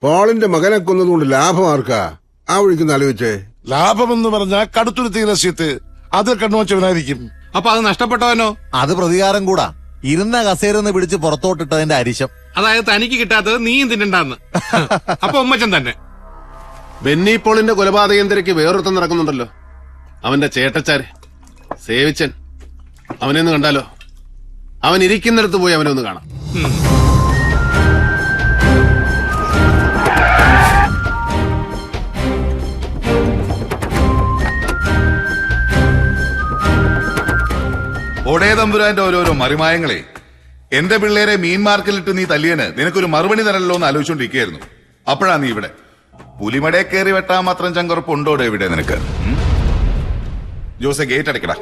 പോളിന്റെ മകനെ കൊന്നതുകൊണ്ട് ലാഭം ആർക്കാ? ആ വഴിക്കുന്ന ആലോചിച്ചേ. ലാഭമെന്ന് പറഞ്ഞാൽ കടുത്തുരുത്തി രസ്യത്ത് അത് കണ്ണുവച്ചവനായിരിക്കും. അപ്പൊ അത് നഷ്ടപ്പെട്ടവനോ? അത് പ്രതികാരം കൂടാ. ഇരുന്ന കസേരന്ന് പിടിച്ച് പുറത്തോട്ടിട്ടതിന്റെ അരിശം. അതായത് തനിക്ക് കിട്ടാത്തത് നീയും തിന്നണ്ടെന്ന്. അപ്പൊ ഉമ്മച്ചൻ തന്നെ. ബെന്നി പോളിന്റെ കൊലപാതകം തിരക്ക് വേറൊരുത്തം നടക്കുന്നുണ്ടല്ലോ. അവന്റെ ചേട്ടച്ചാര് സേവിച്ചൻ. അവനെ ഒന്ന് കണ്ടാലോ? അവൻ ഇരിക്കുന്നിടത്ത് പോയി അവനെ ഒന്ന് കാണാം. ഒടേ തമ്പുരാന്റെ ഓരോരോ മറിമായങ്ങളെ. എന്റെ പിള്ളേരെ മീൻ മാർക്കറ്റിലിട്ട് നീ തല്ലിയന് നിനക്കൊരു മറുപടി തരല്ലോ എന്ന് ആലോചിച്ചോണ്ടിരിക്കുകയായിരുന്നു. അപ്പോഴാ നീ ഇവിടെ. പുലിമടയെ കയറി വെട്ടാൻ മാത്രം ചങ്കുറപ്പുണ്ടോടെ ഇവിടെ നിനക്ക്? ജോസെ ഗേറ്റ് അടയ്ക്കടാ.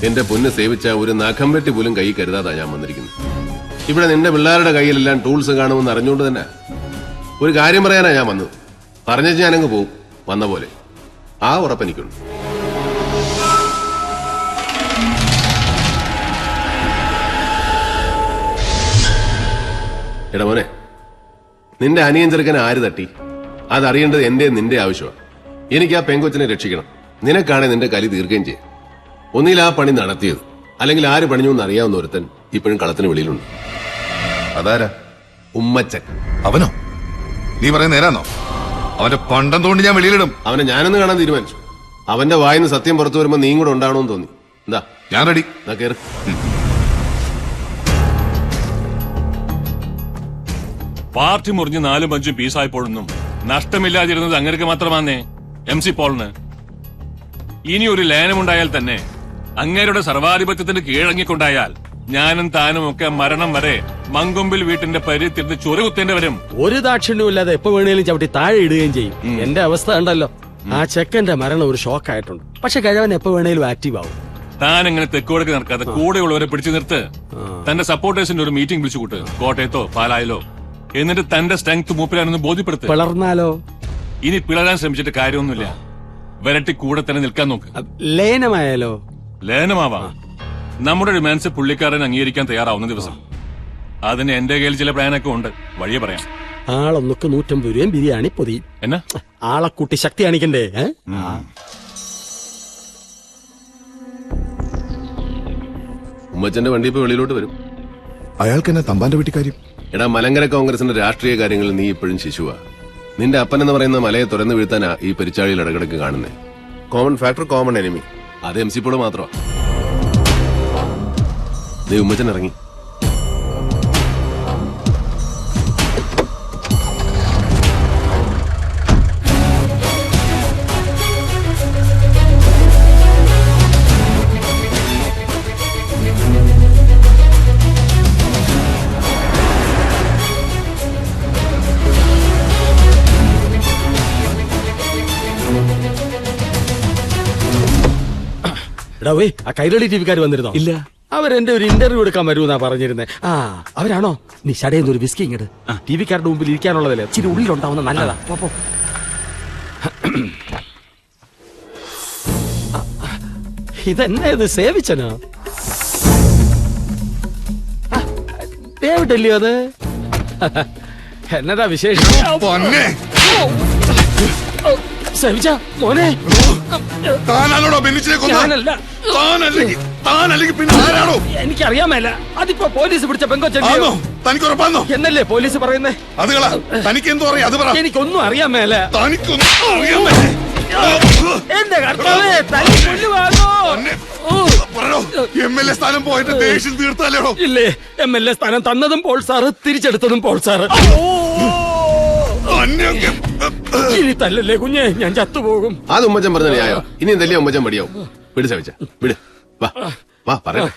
എന്റെ പൊന്ന് സേവിച്ച ഒരു നഖം വെട്ടി പോലും കൈ കരുതാതാ ഞാൻ വന്നിരിക്കുന്നത്. ഇവിടെ നിന്റെ പിള്ളേരുടെ കയ്യിലെല്ലാം ടൂൾസ് കാണുമെന്ന് അറിഞ്ഞുകൊണ്ട് തന്നെ ഒരു കാര്യം പറയാനാ ഞാൻ വന്നത്. പറഞ്ഞാൽ ഞാനങ്ങ് പോവും വന്ന പോലെ. ആ ഉറപ്പെനിക്കുണ്ട്. എടാ മോനെ, നിന്റെ അനിയൻ ചെറുക്കനെ ആര് തട്ടി അതറിയേണ്ടത് എന്റെ നിന്റെ ആവശ്യമാണ്. എനിക്ക് ആ പെങ്കൊച്ചിനെ രക്ഷിക്കണം. നിനക്കാണെ നിന്റെ കലി തീർക്കുകയും ചെയ്യും. ഒന്നിൽ ആ പണി നടത്തിയത്, അല്ലെങ്കിൽ ആര് പണിഞ്ഞു എന്ന് അറിയാവുന്ന ഒരുത്തൻ ഇപ്പോഴും കളത്തിന് വെളിയിലുണ്ട്. അതാരാ? ഉമ്മച്ചൻ. അവനോ? നീ പറയുന്ന നേരാന്നോ? അവന്റെ പണ്ടം തോണ്ടി ഞാൻ വെളിയിലിടും. അവനെ ഞാനൊന്ന് കാണാൻ തീരുമാനിച്ചു. അവന്റെ വായിന്ന് സത്യം പുറത്തു വരുമ്പോ നീ കൂടെ ഉണ്ടാവണമെന്ന് തോന്നി. എന്താ? ഞാൻ റെഡി. കേറ്. പാർട്ടി മുറിഞ്ഞ് 4-5 പീസായപ്പോഴൊന്നും നഷ്ടമില്ലാതിരുന്നത് അങ്ങനെയൊക്കെ മാത്രമാന്നേ MC പോളിന്. ഇനി ഒരു ലയനമുണ്ടായാൽ തന്നെ അങ്ങേരുടെ സർവാധിപത്യത്തിന് കീഴടങ്ങിക്കൊണ്ടായാൽ ഞാനും താനും ഒക്കെ മരണം വരെ മങ്കൊമ്പിൽ വീട്ടിന്റെ പരിത്തിരുന്ന് ചൊറി കുത്തേണ്ടി വരും. ഒരു ദാക്ഷിണ്യവും ഇല്ലാതെ എപ്പോ വേണേലും ചവിട്ടി താഴെ ഇടുകയും ചെയ്യും. എന്റെ അവസ്ഥ ഉണ്ടല്ലോ. ആ ചെക്കന്റെ മരണം ഒരു ഷോക്കായിട്ടുണ്ട്. പക്ഷെ കഴിവൻ എപ്പോ വേണേലും ആക്റ്റീവ് ആവും. താൻ അങ്ങനെ തെക്കോടേക്ക് നടക്കാതെ കൂടെയുള്ളവരെ പിടിച്ചു നിർത്ത്. തന്റെ സപ്പോർട്ടേഴ്സിന്റെ ഒരു മീറ്റിംഗ് വിളിച്ചു കൂട്ട്, കോട്ടയത്തോ പാലായിലോ. എന്നിട്ട് തന്റെ സ്ട്രെങ്ത് മൂപ്പിലാണെന്ന് ബോധ്യപ്പെടുത്ത്. പിളർന്നാലോ? ഇനി പിളരാൻ ശ്രമിച്ചിട്ട് കാര്യമൊന്നുമില്ല. വരട്ടി കൂടെ തന്നെ നിൽക്കാൻ നോക്ക്. ലയനമായാലോ? ലയനമാവാം. നമ്മുടെ ഡിമാൻഡ്സ് പുള്ളിക്കാരൻ അംഗീകരിക്കാൻ തയ്യാറാവുന്ന ദിവസം. അതിന് എന്റെ കയ്യിൽ ചില പ്ലാനൊക്കെ ഉണ്ട്. വഴിയെ പറയാം. ആളൊന്നൊക്കെ 150 രൂപയും ബിരിയാണി പൊതി. എന്നാ ആളെ കൂട്ടി ശക്തി കാണിക്കണ്ടേ? ഉമ്മച്ചന്റെ വണ്ടി ഇപ്പൊ വെളിയിലോട്ട് വരും. അയാൾക്ക് എന്നെ തമ്പാന്റെ വീട്ടിക്കാര്യം. എടാ, മലങ്കര കോൺഗ്രസിന്റെ രാഷ്ട്രീയ കാര്യങ്ങളിൽ നീ ഇപ്പോഴും ശിശുവാ. നിന്റെ അപ്പൻ എന്ന് പറയുന്ന മലയെ തുറന്നു വീഴ്ത്താനാ ഈ പെരിച്ചാഴിയിൽ ഇടകിടക്ക് കാണുന്നേ. Common factor, common enemy. അത് MC പോള് മാത്രമാ. ഉമ്മച്ചൻ ഇറങ്ങി. എടാ വേ, ആ കൈരളി ടിവിക്കാർ വന്നിരുന്നോ? ഇല്ല. അവരെന്റെ ഒരു ഇന്റർവ്യൂ എടുക്കാൻ വരുമെന്നാ പറഞ്ഞിരുന്നേ. ആ, അവരാണോ? നീ ഷടേന്ന് ഒരു വിസ്കി ഇങ്ങട്. ടിവിക്കാരുടെ മുമ്പിൽ ഇരിക്കാനുള്ളതല്ലേ, ഇച്ചിരി ഉള്ളിലുണ്ടാവുന്ന നല്ലതാ. പോ. ഇതെന്നെ ഇത് സേവിച്ചനോ? ഡേവിഡല്ലയോ അത്? എന്നതാ വിശേഷം? സേവിച്ച മോനെ, താനാണോ ബെന്നിച്ചിനെ കൊന്നത്? താനല്ലെങ്കിൽ പിന്നെ ആരാണോ? എനിക്കറിയാമല്ല. അതിപ്പോ പോലീസ് പിടിച്ച പെങ്കൊച്ചോ? തനിക്ക് ഉറപ്പാന്നോ? എന്നല്ലേ പോലീസ് പറയുന്നേ? അതുകളാ. തനിക്ക് എന്തോ അറിയാം, അത് പറ. എനിക്കൊന്നും അറിയാമേല. തനിക്കൊന്നും അറിയാൻ മേലെ. എന്റെ കർത്താവേ, തല്ലി കൊല്ലുവാണോ? MLA സ്ഥാനം പോയിട്ട് ദേഷ്യം തീർത്താലോ? ഇല്ലേ, MLA സ്ഥാനം തന്നതും പോൾ സാറ്, തിരിച്ചെടുത്തതും പോൾ സാറ്. ഇനി തല്ലല്ലേ കുഞ്ഞെ, ഞാൻ ചത്തുപോകും. അത് ഉമ്മച്ചൻ പറഞ്ഞ ന്യായോ? ഇനി എന്തല്ലേ ഉമ്മച്ചൻ മടിയാവും. വിട് സവിച്ച, വിട്. വാ പറയട്ടെ.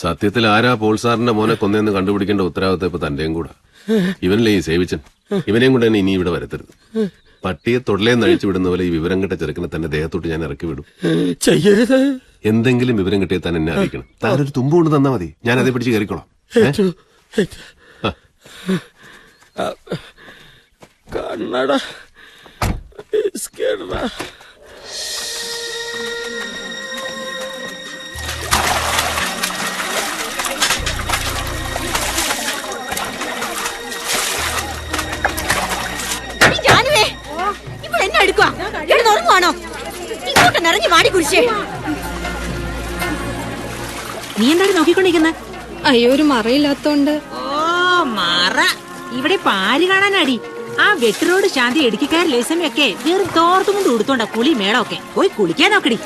സത്യത്തിൽ ആരാ പോൾ സാറിന്റെ മോനെ കൊന്നെന്ന് കണ്ടുപിടിക്കേണ്ട ഉത്തരവാദിത്തം ഇപ്പൊ തന്റെയും കൂടെ. ഇവനല്ലേ ഈ സേവിച്ചൻ. ഇവനെയും കൊണ്ട് തന്നെ ഇനി ഇവിടെ വരത്തരുത്. പട്ടിയെ തൊടലേന്ന് അഴിച്ചു വിടുന്ന പോലെ ഈ വിവരം കിട്ട ചെറുക്കനെ തന്റെ ദേഹത്തോട്ട് ഞാൻ ഇറക്കി വിടും. ചെയ്യരുത്. എന്തെങ്കിലും വിവരം കിട്ടിയാൽ താൻ എന്നെ അറിയിക്കണം. താനൊരു തുമ്പ് കൊണ്ട് തന്നാ മതി, ഞാൻ അതേ പിടിച്ച് കയറിക്കോളാം. കണ്ണട ബിസ്ക്കറ്റ്. ഇപ്പോൾ എന്നെ എടുക്കുക ഉറങ്ങുവാണോ? ഇങ്ങോട്ട് നിറഞ്ഞു മാടി കുരിശേ. നീ എന്താണ് നോക്കിക്കൊണ്ടിരിക്കുന്നത്? അയ്യോ, ഒരു മറയില്ലാത്തോണ്ട്. ഓ മറ, ഇവിടെ പാര് കാണാനാടി. ആ വെട്ടിറോഡ് ശാന്തി ഇടുക്കിക്കാർ ലേസമയൊക്കെ വെറും തോർത്തും കൊണ്ട് ഉടുത്തോണ്ടാ കുളി മേളമൊക്കെ. പോയി കുളിക്കാൻ നോക്കടി.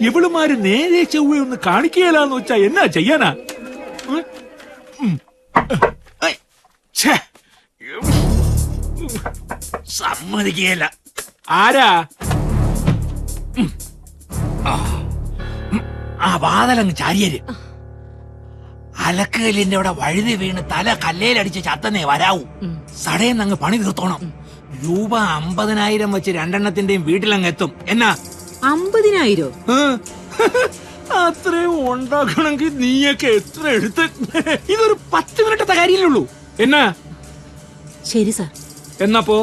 ഇവളുമാര് നേരെ ചൊവ്വയൊന്ന് കാണിക്കുകയില്ലാന്ന് വെച്ചാ എന്നാ ചെയ്യാനാ? സമ്മതിക്കുകയില്ല. ആരാ? ആ വാതലങ്ങ് ചാരിയര്. അലക്കലിന്റെ അവിടെ വഴുതി വീണ് തല കല്ലേലടിച്ച് ചത്തന്നേ വരാവൂ. സടയെന്നങ്ങ് പണി തീർത്തോണം. രൂപ 50,000 വെച്ച് രണ്ടെണ്ണത്തിന്റെയും വീട്ടിലങ്ങ് എത്തും. എന്നാ 50,000? അത്രയും ഉണ്ടാക്കണമെങ്കിൽ നീയൊക്കെ എത്ര എടുത്ത്? ഇതൊരു 10 മിനിറ്റത്തെ കാര്യമല്ലേ എന്നാ? ശരി സാർ. എന്നപ്പോ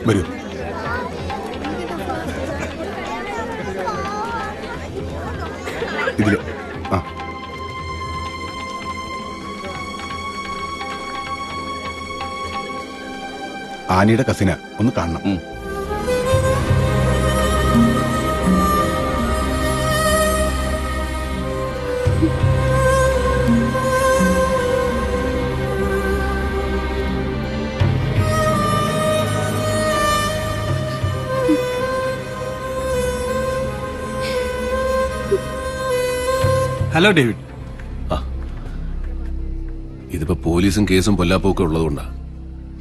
വരൂ. ഇതില് ആനിയുടെ കസിന ഒന്ന് കാണണം. Hello David. ഇതിപ്പോ പോലീസും കേസും പൊല്ലാപ്പൊക്കെ ഉള്ളതുകൊണ്ടാ.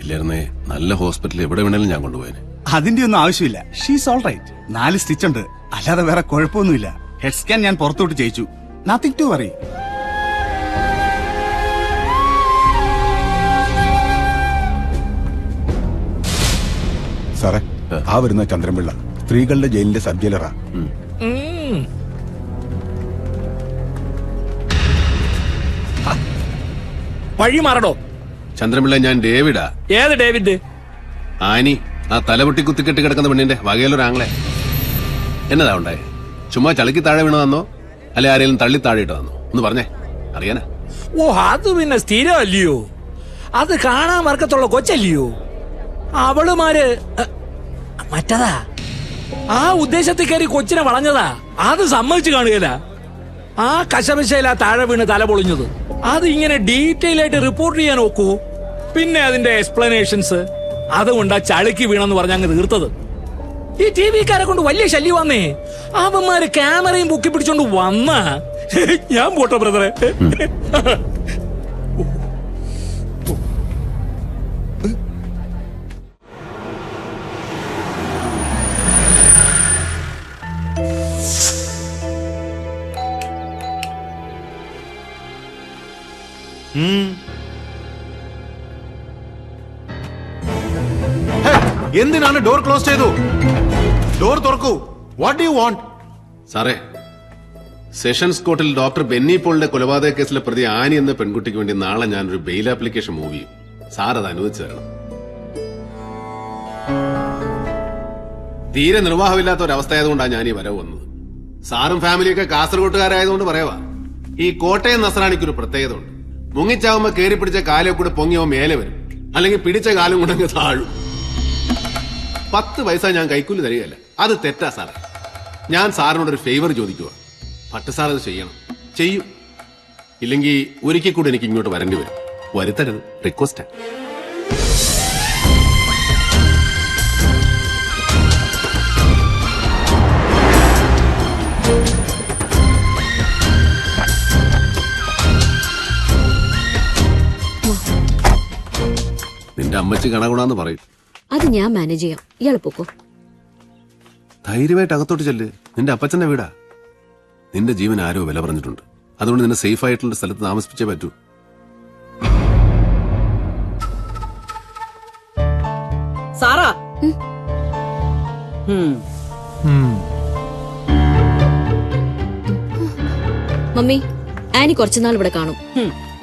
ഇല്ലായിരുന്നേ നല്ല ഹോസ്പിറ്റലിൽ എവിടെ വേണേലും ഞാൻ കൊണ്ടുപോയേനെ. അതിന്റെ ഒന്നും ആവശ്യമില്ല. She's all right. 4 സ്റ്റിച്ച് ഉണ്ട്, അല്ലാതെ വേറെ കുഴപ്പമൊന്നുമില്ല. ഹെഡ് സ്കാൻ ഞാൻ പുറത്തോട്ട് ചെയ്യിച്ചു. Nothing to worry. സാറേ, ആ വരുന്ന ചന്ദ്രൻപിള്ള സ്ത്രീകളുടെ ജയിലിന്റെ സബ് ജയിലറാ. വഴി മാറണോ? ചന്ദ്രൻപിള്ള, ഞാൻ ഡേവിഡാ. ഏത് ഡേവിഡ്? ആനി, ആ തലപൊട്ടി കുത്തിക്കെട്ടി കിടക്കുന്ന പെണ്ണിന്റെ വകയിലൊരാങ്ങളെ. എന്നതാ ഉണ്ടായേ? ചുമ്മാ ചളിക്ക് താഴെ വീണതാന്നോ അല്ലെ ആരെങ്കിലും തള്ളി താഴെയിട്ടതാന്നോ? ഒന്ന് പറഞ്ഞേ, അറിയാനാ. ഓ, അത് പിന്നെ സ്ഥിരമല്ലയോ? അത് കാണാൻ വർക്കത്തുള്ള കൊച്ചല്ലയോ? അവളുമാര് മറ്റതാ. ആ ഉദ്ദേശത്തിൽ കയറി കൊച്ചിനെ വളഞ്ഞതാ. അത് സമ്മതിച്ചു കാണുകയില്ല. ആ കശപശയിലാ താഴെ വീണ് തല പൊളിഞ്ഞത്. അത് ഇങ്ങനെ ഡീറ്റെയിൽ ആയിട്ട് റിപ്പോർട്ട് ചെയ്യാൻ നോക്കൂ. പിന്നെ അതിന്റെ എക്സ്പ്ലനേഷൻസ്. അതുകൊണ്ടാ ചളിക്ക് വീണെന്ന് പറഞ്ഞ അങ്ങ് തീർത്തത്. ഈ ടി വിക്കാരെ കൊണ്ട് വലിയ ശല്യമാന്നേ. അവന്മാര് ക്യാമറയും പൊക്കി പിടിച്ചോണ്ട് വന്ന ഞാൻ പോട്ടോ ബ്രദറെ. എന്തിനാണ് ഡോർ ക്ലോസ് ചെയ്തു? ഡോർ തുറക്കൂ. What do you want? സാറേ, സെഷൻസ് കോർട്ടിൽ ഡോക്ടർ ബെന്നി പോളിന്റെ കൊലപാതക കേസിലെ പ്രതി ആനി എന്ന പെൺകുട്ടിക്ക് വേണ്ടി നാളെ ഞാനൊരു ബെയിൽ ആപ്ലിക്കേഷൻ മൂവ് ചെയ്യും. സാർ അത് അനുവദിച്ചു തരണം. തീരെ നിർവാഹമില്ലാത്ത ഒരവസ്ഥയായതുകൊണ്ടാണ് ഞാൻ ഈ വരവ് വന്നത്. സാറും ഫാമിലിയൊക്കെ കാസർഗോട്ടുകാരായതുകൊണ്ട് പറയവാ. ഈ കോട്ടയം നസ്രാണിക്കൊരു പ്രത്യേകത ഉണ്ട്. മുങ്ങിച്ചാവുമ്പോ കയറി പിടിച്ച കാലം കൂടെ പൊങ്ങിയോ മേലെ വരും, അല്ലെങ്കിൽ പിടിച്ച കാലം കൊണ്ടങ്ങ് താഴും. 10 പൈസ ഞാൻ കൈക്കൂലി തരികയല്ല. അത് തെറ്റാ സാറേ. ഞാൻ സാറിനോടൊരു ഫേവർ ചോദിക്കുക. ഭട്ട് സാർ അത് ചെയ്യണം. ചെയ്യും. ഇല്ലെങ്കിൽ ഒരിക്കൽ കൂടി എനിക്ക് ഇങ്ങോട്ട് വരേണ്ടി വരും. വരുത്തരുത്. റിക്വസ്റ്റ്. നിന്റെ അമ്മച്ചി കണകുണാന്ന് പറയും. അത് ഞാൻ മാനേജ് ചെയ്യാം. ഇയാൾ പോക്കോ. ധൈര്യമായിട്ട് അകത്തോട്ട് ചെല്ല്. നിന്റെ അപ്പച്ചന്റെ വീടാ. നിന്റെ ജീവൻ ആരോ വില പറഞ്ഞിട്ടുണ്ട്. അതുകൊണ്ട് നിന്നെ സേഫ് ആയിട്ടുള്ള സ്ഥലത്ത് താമസിപ്പിച്ചേ പറ്റൂ. സാറാ, മമ്മി, ആനി കുറച്ചുനാൾ ഇവിടെ കാണും.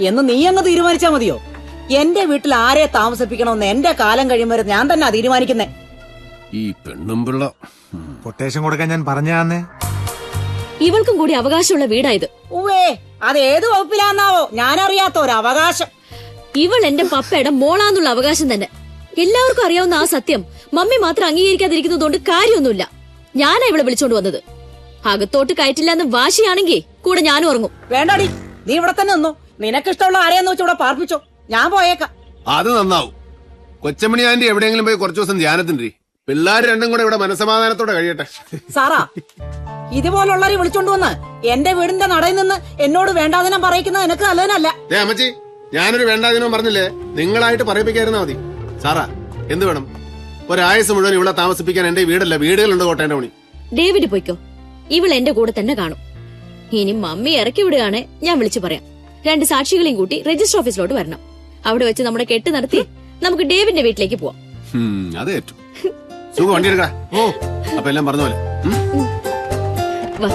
എന്ന് നീ അങ്ങ് തീരുമാനിച്ചാ മതിയോ? എന്റെ വീട്ടിൽ ആരെ താമസിപ്പിക്കണമെന്ന് എന്റെ കാലം കഴിയുമ്പോൾ ഞാൻ തന്നെ തീരുമാനിക്കുന്നേ. ഈ പെണ്ണും പിള്ള കൊട്ടേഷൻ കൊടുക്കാൻ ഞാൻ പറഞ്ഞാന്നേ. ഇവൾക്കും കൂടി അവകാശമുള്ള വീടായത്. ഉവേ, അത് ഏത് വകുപ്പിലാന്നാവോ ഞാനറിയാത്ത ഒരു അവകാശം. ഇവൾ എന്റെ പപ്പയുടെ മോളാന്നുള്ള അവകാശം തന്നെ. എല്ലാവർക്കും അറിയാവുന്ന ആ സത്യം മമ്മി മാത്രം അംഗീകരിക്കാതിരിക്കുന്നതുകൊണ്ട് കാര്യമൊന്നുമില്ല. ഞാനാ ഇവളെ വിളിച്ചോണ്ട് വന്നത്. അകത്തോട്ട് കയറ്റില്ല എന്ന് വാശിയാണെങ്കിൽ കൂടെ ഞാനും ഉറങ്ങും. വേണ്ടാടി, നീ ഇവിടെ തന്നെ നിന്നു. നിനക്കിഷ്ടമുള്ള ആരെയെന്ന് വെച്ച് ഇവിടെ പാർപ്പിച്ചോ. ഞാൻ പോയേക്കാം. അത് നന്നാവും. കൊച്ചമണി ആന്റി എവിടെയെങ്കിലും പോയി കുറച്ചു ദിവസം ധ്യാനത്തിൻ്റെ. പിള്ളേർ രണ്ടും കൂടെ ഇവിടെ മനസമാധാനത്തോടെ കഴിയട്ടെ. സാറാ, ഇതുപോലുള്ളവരെ വിളിച്ചോണ്ട് വന്ന് എന്റെ വീടിന്റെ നടയിൽ നിന്ന് എന്നോട് വേണ്ടാതിനം പറയിക്കുന്നത് എനിക്ക് നല്ലതിനല്ല. അമ്മച്ചി, ഞാനൊരു വേണ്ടാതിനോ പറഞ്ഞില്ലേ? നിങ്ങളായിട്ട് പറയിപ്പിക്കായിരുന്നാ മതി. സാറാ, എന്ത് വേണം? ഒരാഴ്ച മുഴുവൻ ഇവിടെ താമസിപ്പിക്കാൻ എന്റെ വീടല്ല, വീടുകളുണ്ട് കോട്ടയന്റെ പണി. ഡേവിഡ് പോയിക്കോ. ഇവൾ എന്റെ കൂടെ തന്നെ കാണും. ഇനി മമ്മി ഇറക്കി വിടുകയാണെ ഞാൻ വിളിച്ചു പറയാം. 2 സാക്ഷികളെയും കൂട്ടി രജിസ്റ്റർ ഓഫീസിലോട്ട് വരണം. അവിടെ വെച്ച് നമ്മുടെ കെട്ട് നടത്തി നമുക്ക് ഡേവിഡിന്റെ വീട്ടിലേക്ക് പോവാം. അത് ഏറ്റു സുഖം. വണ്ടി എടുക്കാം. ഓ, അപ്പൊ എല്ലാം പറഞ്ഞ പോലെ. വാ.